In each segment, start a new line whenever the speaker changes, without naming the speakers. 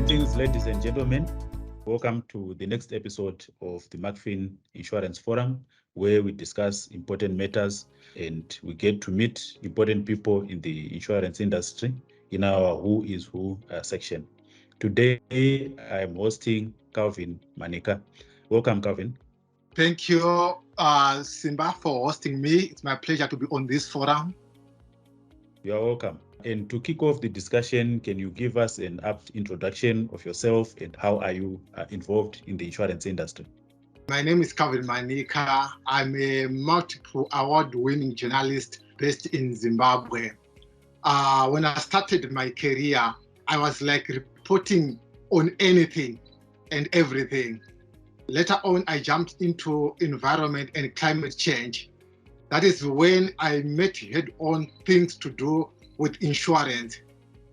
Greetings, ladies and gentlemen. Welcome to the next episode of the Mukfin Insurance Forum, where we discuss important matters and we get to meet important people in the insurance industry in our Who is Who section. Today, I'm hosting Calvin Manika. Welcome, Calvin.
Thank you, Simba, for hosting me. It's my pleasure to be on this forum.
You are welcome. And to kick off the discussion, can you give us an apt introduction of yourself and how are you involved in the insurance industry?
My name is Calvin Manika. I'm a multiple award-winning journalist based in Zimbabwe. When I started my career, I was like reporting on anything and everything. Later on, I jumped into environment and climate change. That is when I met head-on things to do with insurance,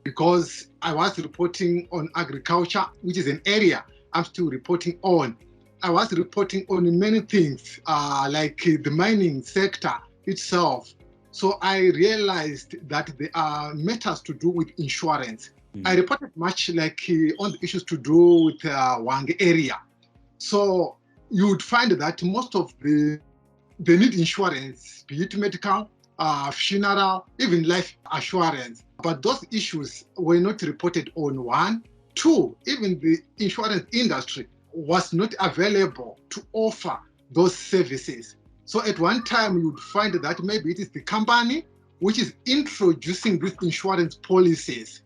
because I was reporting on agriculture, which is an area I'm still reporting on. I was reporting on many things, like the mining sector itself. So I realized that there are matters to do with insurance. I reported much like on the issues to do with Wang area. So you would find that most of they need insurance, be it medical, funeral, even life assurance. But those issues were not reported on. One. Two, even the insurance industry was not available to offer those services. So at one time, you would find that maybe it is the company which is introducing these insurance policies.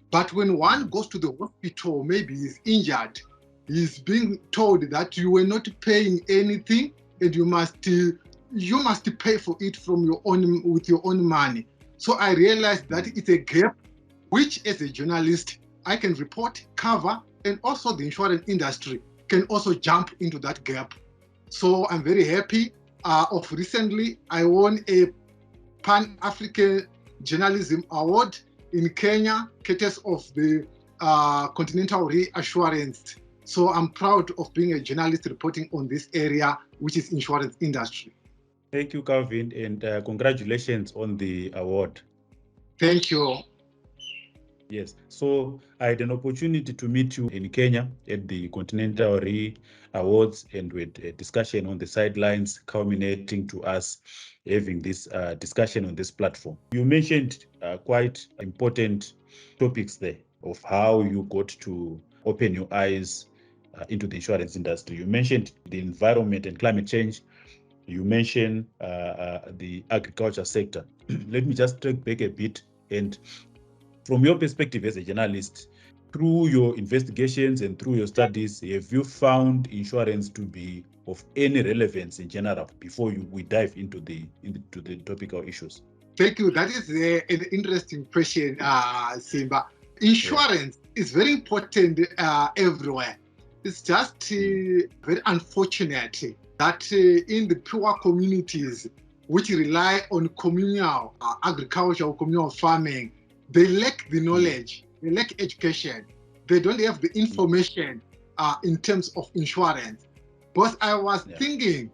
But when one goes to the hospital, maybe he's injured, he's being told that you were not paying anything and you must pay for it from your own with your own money. So I realized that it's a gap which, as a journalist, I can report, cover, and also the insurance industry can also jump into that gap. So I'm very happy. Of recently, I won a Pan-African Journalism Award in Kenya, courtesy of the Continental Reassurance. So I'm proud of being a journalist reporting on this area, which is insurance industry.
Thank you, Calvin, and congratulations on the award.
Thank you.
Yes, so I had an opportunity to meet you in Kenya at the Continental Awards and with a discussion on the sidelines, culminating to us having this discussion on this platform. You mentioned quite important topics there of how you got to open your eyes into the insurance industry. You mentioned the environment and climate change. You mentioned the agriculture sector. Let me just track back a bit. And from your perspective as a journalist, through your investigations and through your studies, have you found insurance to be of any relevance in general before we dive into the topical issues?
Thank you. That is an interesting question, Simba. Insurance is very important everywhere. It's just very unfortunate that in the poor communities which rely on communal agriculture or communal farming, they lack the knowledge, they lack education, they don't have the information in terms of insurance. But I was thinking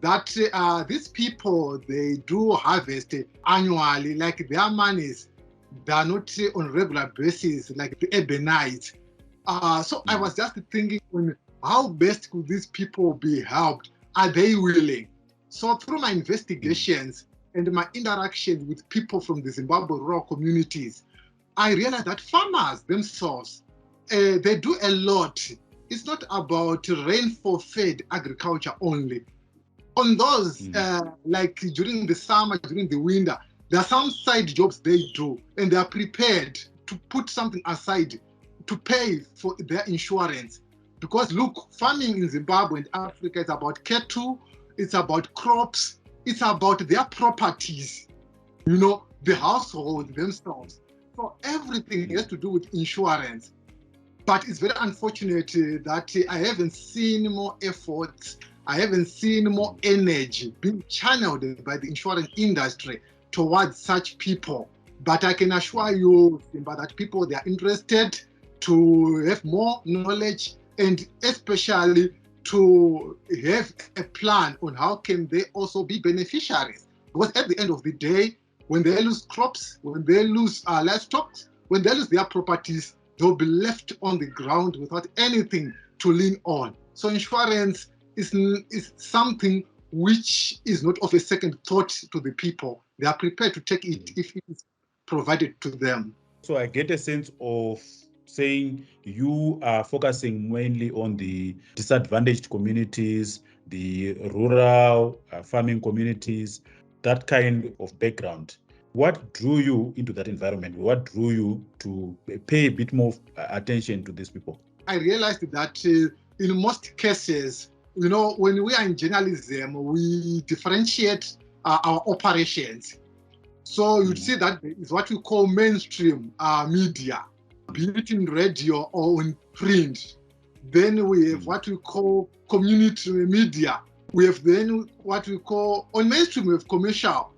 that these people, they do harvest annually, like their monies, they are not on regular basis, like the urbanites. So I was just thinking on how best could these people be helped? Are they willing? So through my investigations and my interactions with people from the Zimbabwe rural communities, I realized that farmers themselves, they do a lot. It's not about rainfall-fed agriculture only. On those, like during the summer, during the winter, there are some side jobs they do, and they are prepared to put something aside to pay for their insurance. Because look, farming in Zimbabwe and Africa is about cattle, it's about crops, it's about their properties, the household themselves. So everything has to do with insurance. But it's very unfortunate that I haven't seen more efforts, I haven't seen more energy being channeled by the insurance industry towards such people. But I can assure you, Simba, that people, they are interested to have more knowledge and especially to have a plan on how can they also be beneficiaries. Because at the end of the day, when they lose crops, when they lose livestock, when they lose their properties, they'll be left on the ground without anything to lean on. So insurance is something which is not of a second thought to the people. They are prepared to take it if it is provided to them.
So I get a sense of saying you are focusing mainly on the disadvantaged communities, the rural farming communities, that kind of background. What drew you into that environment? What drew you to pay a bit more attention to these people?
I realized that in most cases, when we are in journalism, we differentiate our operations. So you'd see that there is what we call mainstream media, be it in radio or in print. Then we have what we call community media. We have then what we call, on mainstream, we have commercial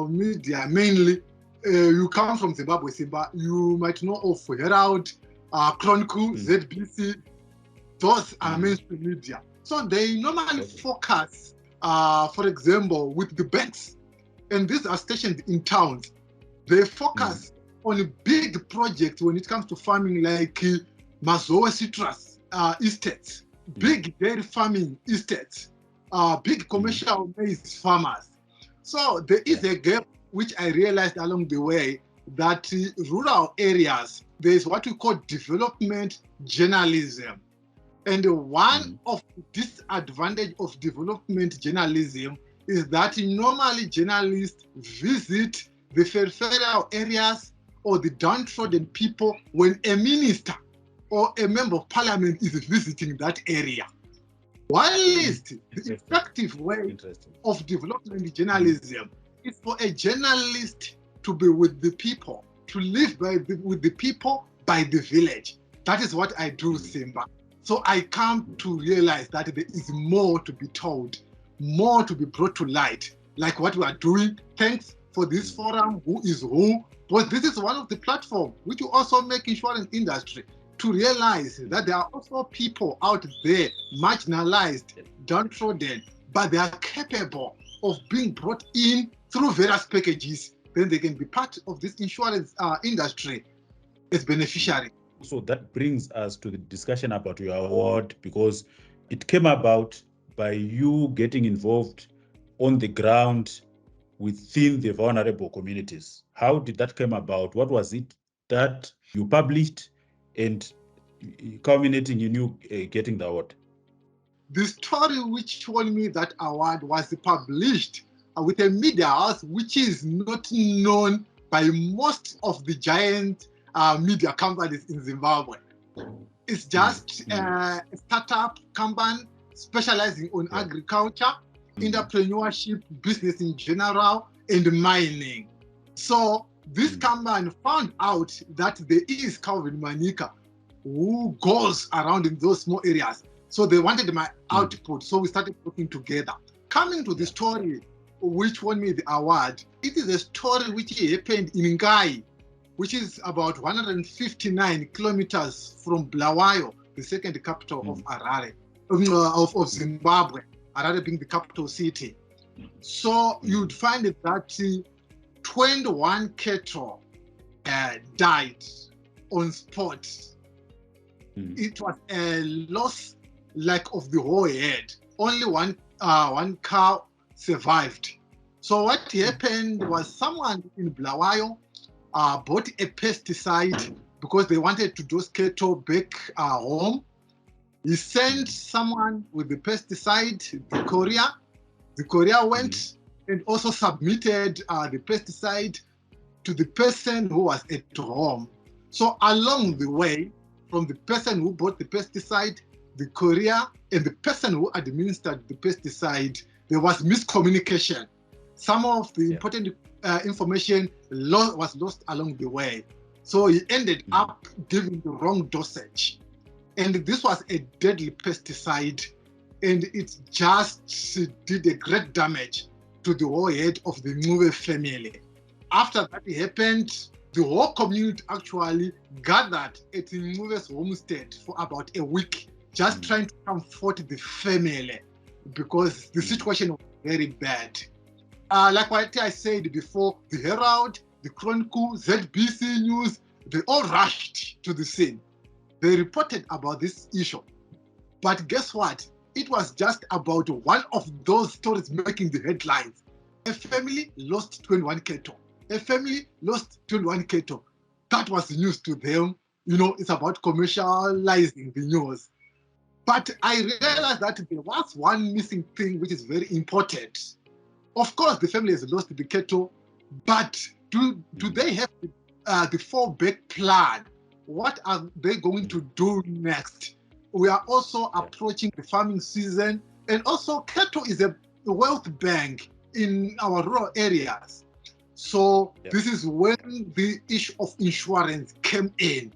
media mainly. You come from Zimbabwe, Simba, you might know of Herald, Chronicle, ZBC. Those are mainstream media. So they normally focus, for example, with the banks. And these are stationed in towns. They focus on big projects when it comes to farming, like Mazoa citrus estates, big dairy farming estates, big commercial maize farmers. So there is a gap which I realized along the way, that rural areas, there is what we call development journalism. And one of the disadvantages of development journalism is that normally journalists visit the peripheral areas or the downtrodden people when a minister or a member of parliament is visiting that area. While the effective way of development journalism is for a journalist to be with the people, to live with the people by the village. That is what I do, Simba. So I come to realize that there is more to be told, more to be brought to light, like what we are doing. Thanks for this forum, Who is Who? But this is one of the platforms which will also make insurance industry to realize that there are also people out there, marginalized, downtrodden, but they are capable of being brought in through various packages. Then they can be part of this insurance industry as beneficiary.
So that brings us to the discussion about your award, because it came about by you getting involved on the ground within the vulnerable communities. How did that come about? What was it that you published and culminating in you getting the award?
The story which won me that award was published with a media house which is not known by most of the giant media companies in Zimbabwe. It's just a startup company specializing on agriculture, entrepreneurship, business in general, and mining. So this company found out that there is Calvin Manika who goes around in those small areas. So they wanted my output. So we started working together. Coming to the story which won me the award, it is a story which happened in Ngai, which is about 159 kilometers from Bulawayo, the second capital of Harare, of Zimbabwe, Harare being the capital city. So you'd find that 21 cattle died on spot. It was a loss like of the whole herd. Only one cow survived. So what happened was someone in Bulawayo bought a pesticide because they wanted to dose cattle back home. He sent someone with the pesticide, the courier. The courier went and also submitted the pesticide to the person who was at home. So along the way, from the person who bought the pesticide, the courier, and the person who administered the pesticide, there was miscommunication. Some of the important information was lost along the way. So he ended up giving the wrong dosage. And this was a deadly pesticide, and it just did a great damage to the whole head of the Ngube family. After that happened, the whole community actually gathered at Ngube's homestead for about a week, just trying to comfort the family because the situation was very bad. Like what I said before, the Herald, the Chronicle, ZBC News, they all rushed to the scene. They reported about this issue. But guess what? It was just about one of those stories making the headlines. A family lost 21 cattle. A family lost 21 cattle. That was news to them. You know, it's about commercializing the news. But I realized that there was one missing thing which is very important. Of course, the family has lost the cattle, but do they have the fallback plan? What are they going to do next? We are also approaching the farming season, and also cattle is a wealth bank in our rural areas. So this is when the issue of insurance came in,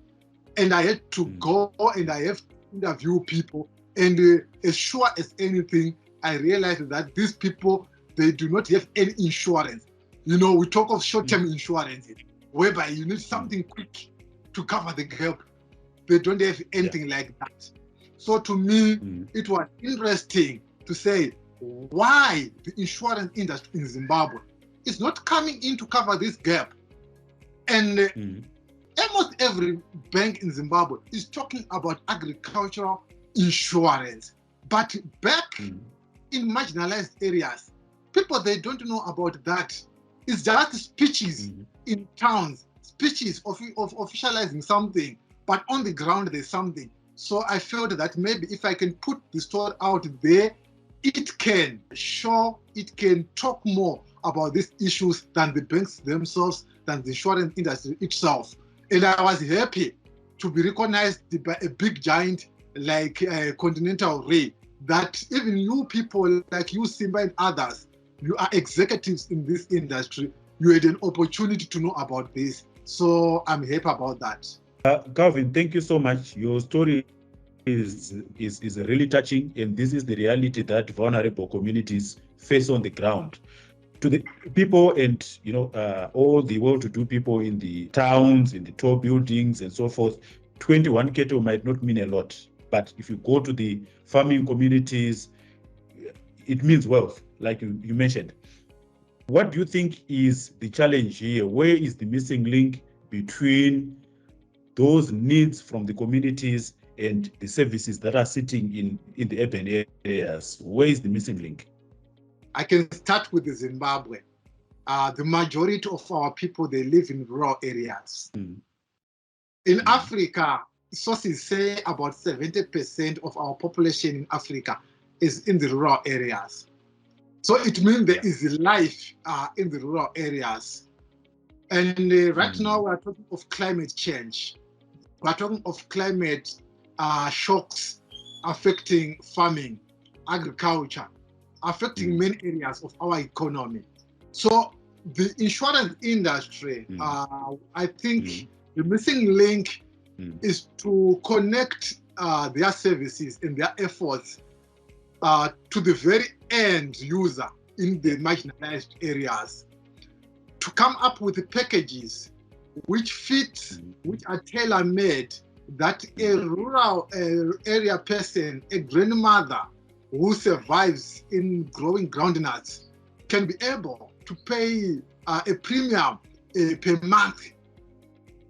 and I had to go and I have to interview people, and as sure as anything, I realized that these people, they do not have any insurance. You know, we talk of short-term insurance, whereby you need something quick to cover the gap. They don't have anything like that. So to me, it was interesting to say why the insurance industry in Zimbabwe is not coming in to cover this gap. And almost every bank in Zimbabwe is talking about agricultural insurance. But back in marginalized areas, people, they don't know about that. It's just speeches in towns, speeches of officializing something, but on the ground there's something. So I felt that maybe if I can put the story out there, it can show, it can talk more about these issues than the banks themselves, than the insurance industry itself. And I was happy to be recognized by a big giant like Continental Ray, that even you people like you, Simba, and others, you are executives in this industry. You had an opportunity to know about this. So I'm happy about that.
Calvin, thank you so much. Your story is really touching, and this is the reality that vulnerable communities face on the ground. To the people and, you know, all the well-to-do people in the towns, in the tall buildings and so forth, 21 cattle might not mean a lot. But if you go to the farming communities, it means wealth, like you mentioned. What do you think is the challenge here? Where is the missing link between those needs from the communities and the services that are sitting in the urban areas? Where is the missing link?
I can start with Zimbabwe. The majority of our people, they live in rural areas. In Africa, sources say about 70% of our population in Africa is in the rural areas. So it means there is life in the rural areas. And right now we are talking of climate change. We are talking of climate shocks affecting farming, agriculture, affecting many areas of our economy. So the insurance industry, I think the missing link is to connect their services and their efforts to the very end user in the marginalized areas, to come up with the packages which fit, which are tailor-made, that a rural area person, a grandmother who survives in growing groundnuts, can be able to pay a premium per month.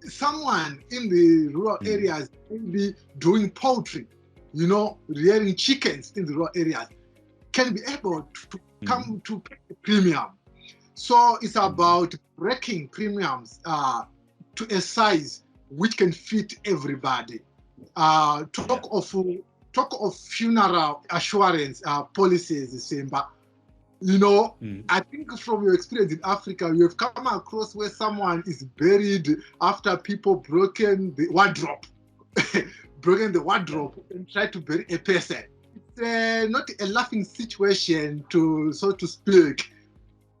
Someone in the rural areas may be doing poultry, you know, rearing chickens in the rural areas, can be able to come to pay a premium. So it's about breaking premiums to a size which can fit everybody. Talk of funeral assurance policies, Simba. You know, I think from your experience in Africa, you have come across where someone is buried after people broken the wardrobe, and tried to bury a person. It's not a laughing situation, so to speak.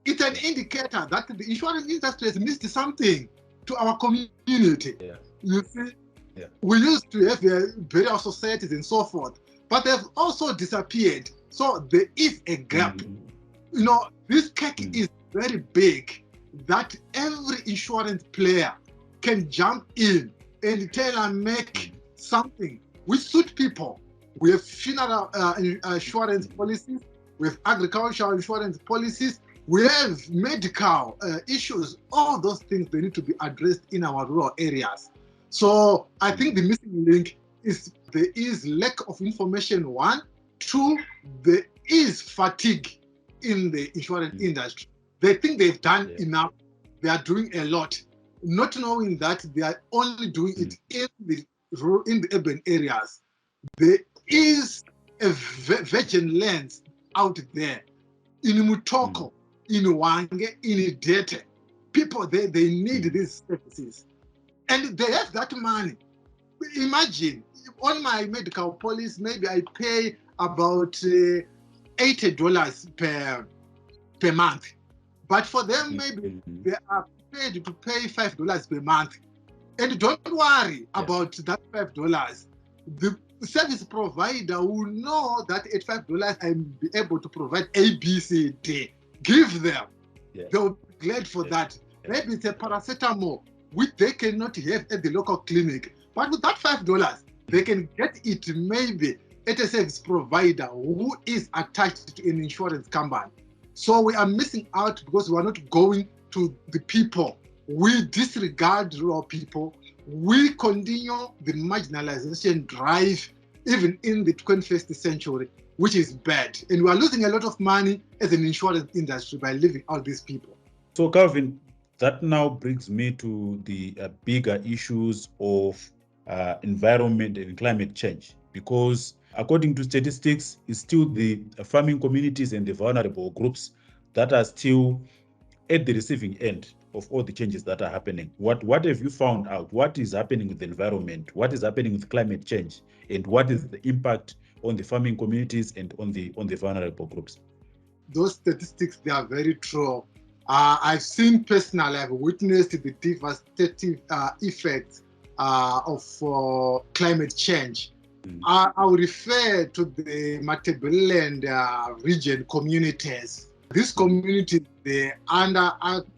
It's an indicator that the insurance industry has missed something to our community. You see, we used to have burial societies and so forth, but they've also disappeared. So there is a gap. You know, this cake is very big that every insurance player can jump in and tailor-make something which suit people. We have funeral insurance policies, we have agricultural insurance policies, we have medical issues. All those things, they need to be addressed in our rural areas. So I think the missing link is there is lack of information, one. Two, there is fatigue in the insurance industry. They think they've done enough. They are doing a lot, not knowing that they are only doing it in the urban areas. There is a virgin lands out there in Mutoko, in Wange, in Dete. People, they need these services. And they have that money. Imagine, on my medical policy, maybe I pay about $80 per month. But for them, maybe they are paid to pay $5 per month. And don't worry about that $5. The service provider will know that at $5, I'm be able to provide A, B, C, D. Give them. They'll be glad for that. Maybe it's a paracetamol, which they cannot have at the local clinic. But with that $5, they can get it maybe at a service provider who is attached to an insurance company. So we are missing out because we are not going to the people. We disregard rural people. We continue the marginalization drive even in the 21st century, which is bad. And we are losing a lot of money as an insurance industry by leaving out these people.
So, Calvin, that now brings me to the bigger issues of environment and climate change, because according to statistics, it's still the farming communities and the vulnerable groups that are still at the receiving end of all the changes that are happening. What have you found out? What is happening with the environment? What is happening with climate change? And what is the impact on the farming communities and on the vulnerable groups?
Those statistics, they are very true. I've seen personally, I've witnessed the devastating effects of climate change. I will refer to the Matabeleland region communities. These communities, they're under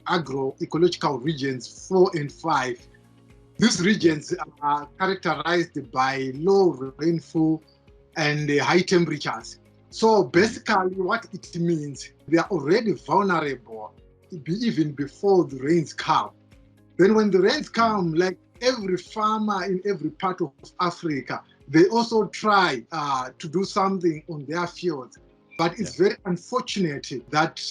agroecological regions 4 and 5. These regions are characterized by low rainfall and high temperatures. So basically what it means, they are already vulnerable even before the rains come. Then when the rains come, like every farmer in every part of Africa, they also try to do something on their fields. But it's very unfortunate that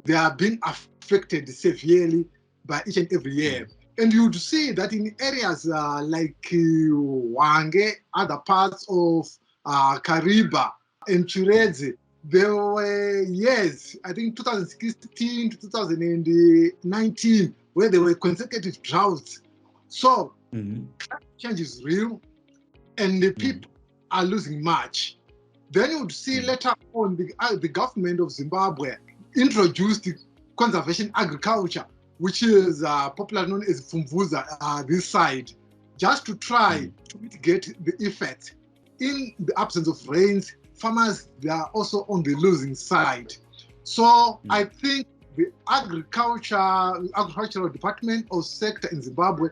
they are being affected severely by each and every year. And you'd see that in areas like Wange, other parts of Kariba and Chirezi, there were years, I think 2016 to 2019, where there were consecutive droughts. So climate change is real, and the people are losing much. Then you would see later on the government of Zimbabwe introduced conservation agriculture, which is popularly known as Fumvuza this side, just to try to mitigate the effects. In the absence of rains, farmers, they are also on the losing side. So I think the agricultural department or sector in Zimbabwe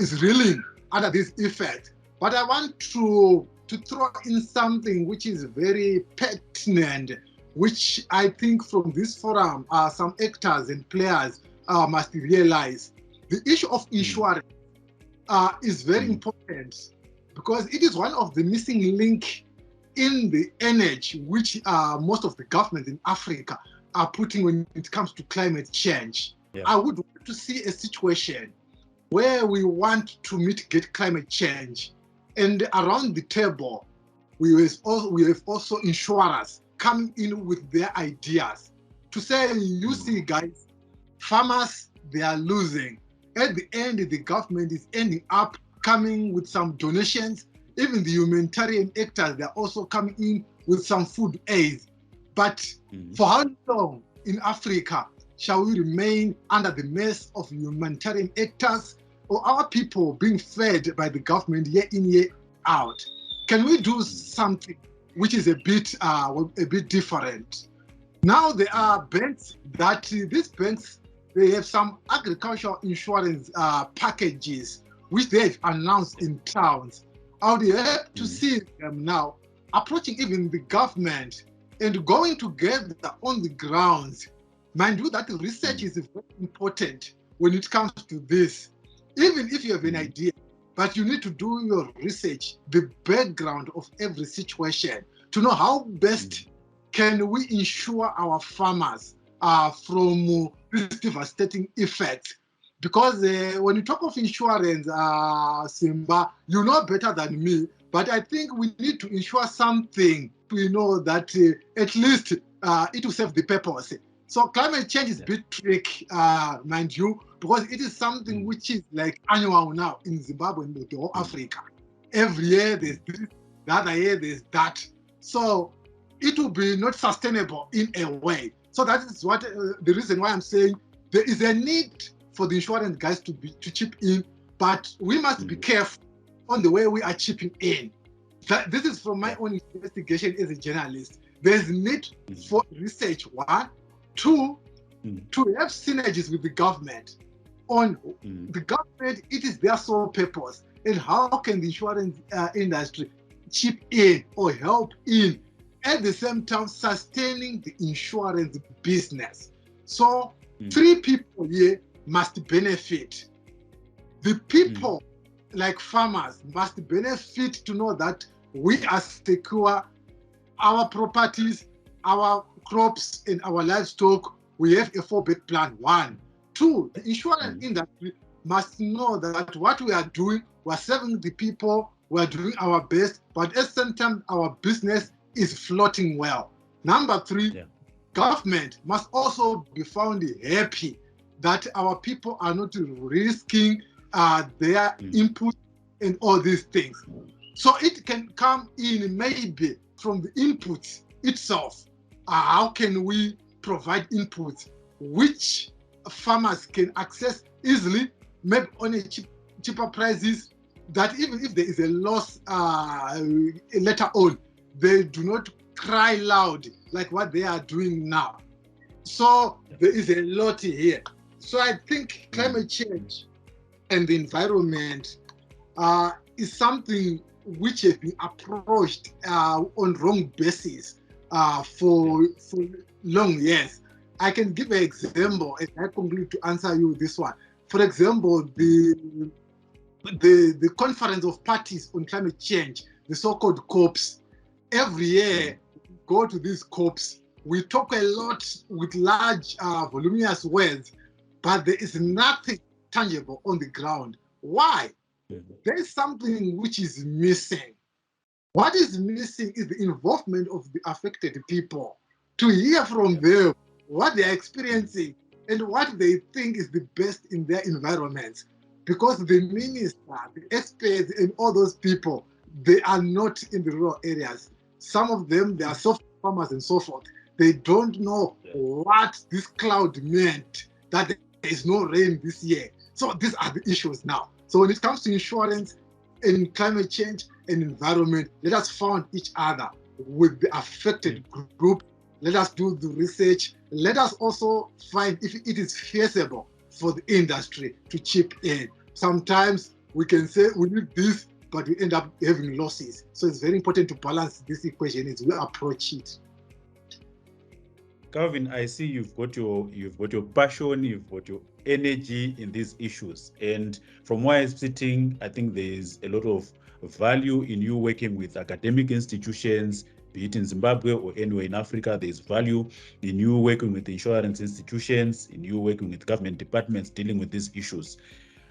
is reeling under this effect. But I want to throw in something which is very pertinent, which I think from this forum, some actors and players must realize. The issue of insurance is very important because it is one of the missing link in the energy which most of the governments in Africa are putting when it comes to climate change. I would want to see a situation where we want to mitigate climate change, and around the table, we have also insurers coming in with their ideas to say, you see guys, farmers, they are losing. At the end, the government is ending up coming with some donations. Even the humanitarian actors, they're also coming in with some food aid. But for how long in Africa shall we remain under the mess of humanitarian actors or our people being fed by the government year in, year out? Can we do something which is a bit different? Now there are banks that these banks, they have some agricultural insurance packages which they've announced in towns. I would have to see them now approaching even the government and going together on the grounds. Mind you, that research is very important when it comes to this. Even if you have an idea, but you need to do your research, the background of every situation, to know how best can we ensure our farmers from these devastating effects. Because when you talk of insurance, Simba, you know better than me, but I think we need to ensure something to know that at least it will serve the purpose. So climate change is a bit tricky, mind you, because it is something which is like annual now in Zimbabwe and the whole Africa. Every year there's this, the other year there's that. So it will be not sustainable in a way. So that is what the reason why I'm saying there is a need for the insurance guys to chip in, but we must be careful on the way we are chipping in. This is from my own investigation as a journalist. There's need for research, one. Two, to have synergies with the government. On the government, it is their sole purpose. And how can the insurance industry chip in or help in, at the same time sustaining the insurance business? So three people here must benefit. The people like farmers must benefit to know that we are secure our properties, our crops, and our livestock. We have a 4-bed plan, one. Two, the insurance industry must know that what we are doing, we're serving the people, we're doing our best, but at the same time, our business is floating well. Number three, government must also be found happy that our people are not risking their input and all these things. So it can come in maybe from the inputs itself. How can we provide inputs which farmers can access easily, maybe on a cheaper prices, that even if there is a loss later on, they do not cry loud like what they are doing now. So there is a lot here. So I think climate change and the environment is something which has been approached on wrong basis for long years. I can give an example and I conclude to answer you this one. For example, the conference of parties on climate change, the so-called COPs. Every year, go to these COPs. We talk a lot with large, voluminous words, but there is nothing tangible on the ground. Why? There is something which is missing. What is missing is the involvement of the affected people, to hear from them what they are experiencing and what they think is the best in their environments. Because the minister, the experts, and all those people, they are not in the rural areas. Some of them, they are soft farmers and so forth. They don't know what this cloud meant, that there is no rain this year. So these are the issues now. So when it comes to insurance and climate change and environment, let us find each other with the affected group. Let us do the research. Let us also find if it is feasible for the industry to chip in. Sometimes we can say we need this, but we end up having losses. So it's very important to balance this equation as we approach it.
Calvin, I see you've got your passion, you've got your energy in these issues. And from where I'm sitting, I think there is a lot of value in you working with academic institutions, be it in Zimbabwe or anywhere in Africa. There's value in you working with insurance institutions, in you working with government departments dealing with these issues.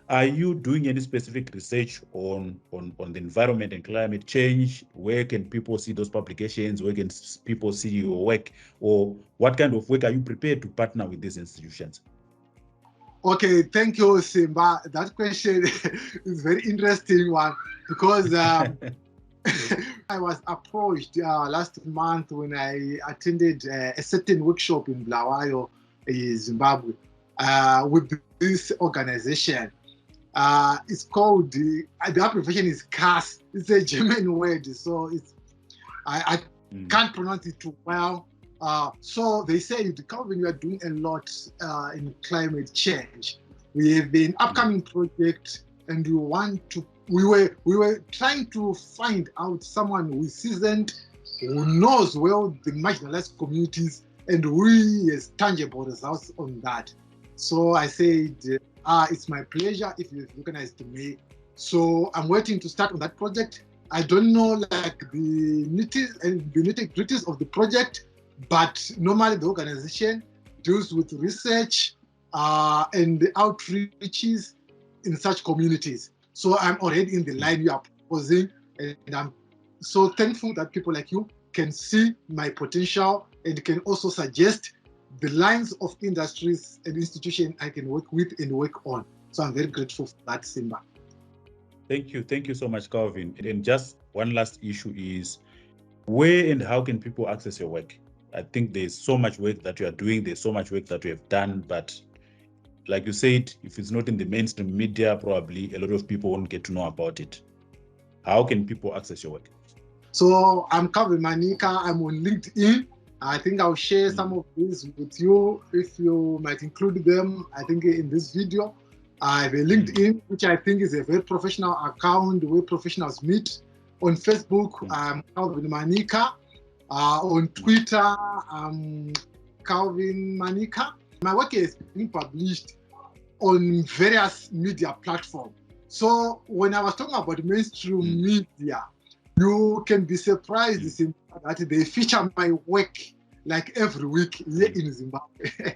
Are you doing any specific research on the environment and climate change? Where can people see those publications? Where can people see your work? Or what kind of work are you prepared to partner with these institutions?
Okay, thank you, Simba. That question is a very interesting one because I was approached last month when I attended a certain workshop in Bulawayo, Zimbabwe, with this organization. It's called, the abbreviation is CAS. It's a German word, so I can't pronounce it too well. So they say, Calvin, you are doing a lot in climate change. We have an upcoming project, and we were trying to find out someone who is seasoned, who knows well the marginalized communities, and who has tangible results on that. So I said, it's my pleasure if you've recognized me. So I'm waiting to start on that project. I don't know like the nitty-gritties of the project, but normally the organization deals with research and the outreaches in such communities. So I'm already in the line you are proposing, and I'm so thankful that people like you can see my potential and can also suggest the lines of industries and institutions I can work with and work on. So I'm very grateful for that, Simba.
Thank you so much, Calvin. And just one last issue is, where and how can people access your work? I think there's so much work that you are doing, there's so much work that you have done, but like you said, if it's not in the mainstream media, probably a lot of people won't get to know about it. How can people access your work?
So I'm Calvin Manika. I'm on LinkedIn. I think I'll share some of these with you if you might include them. I think in this video, I have a LinkedIn, which I think is a very professional account where professionals meet. On Facebook, I'm Calvin Manika. On Twitter, I'm Calvin Manika. My work is being published on various media platforms. So when I was talking about mainstream media, you can be surprised that they feature my work like every week here in Zimbabwe.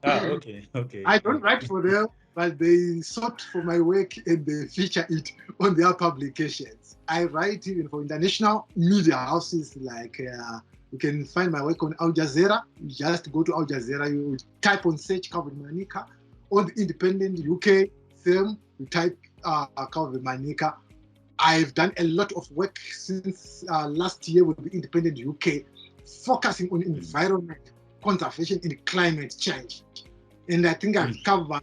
Okay.
I don't write for them, but they sought for my work and they feature it on their publications. I write even for international media houses like you can find my work on Al Jazeera. You just go to Al Jazeera, you type on search Calvin Manika. On the Independent UK film, you type Calvin Manika. I've done a lot of work since last year with the Independent UK, focusing on environment conservation and climate change. And I think I've covered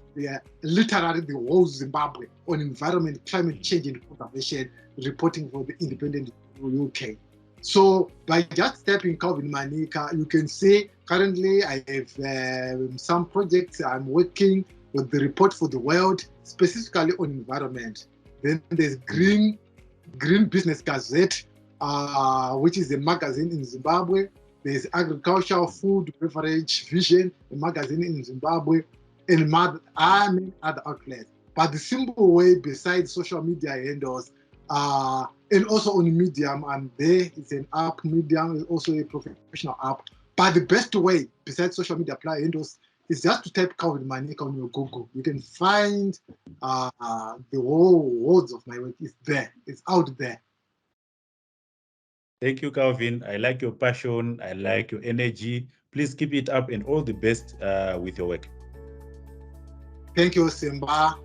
literally the whole Zimbabwe on environment, climate change and conservation, reporting for the Independent UK. So by just typing Calvin Manika, you can see currently I have some projects I'm working with the Report for the World, specifically on environment. Then there's Green Business Gazette, which is a magazine in Zimbabwe. There's Agricultural, Food, Beverage, Vision, a magazine in Zimbabwe, and many other outlets. But the simple way, besides social media handles, and also on Medium, I'm there. It's an app. Medium is also a professional app. But the best way, besides social media handles, is just to type Calvin Manika on your Google. You can find the whole words of my work. It's there. It's out there.
Thank you, Calvin. I like your passion. I like your energy. Please keep it up and all the best with your work.
Thank you, Simba.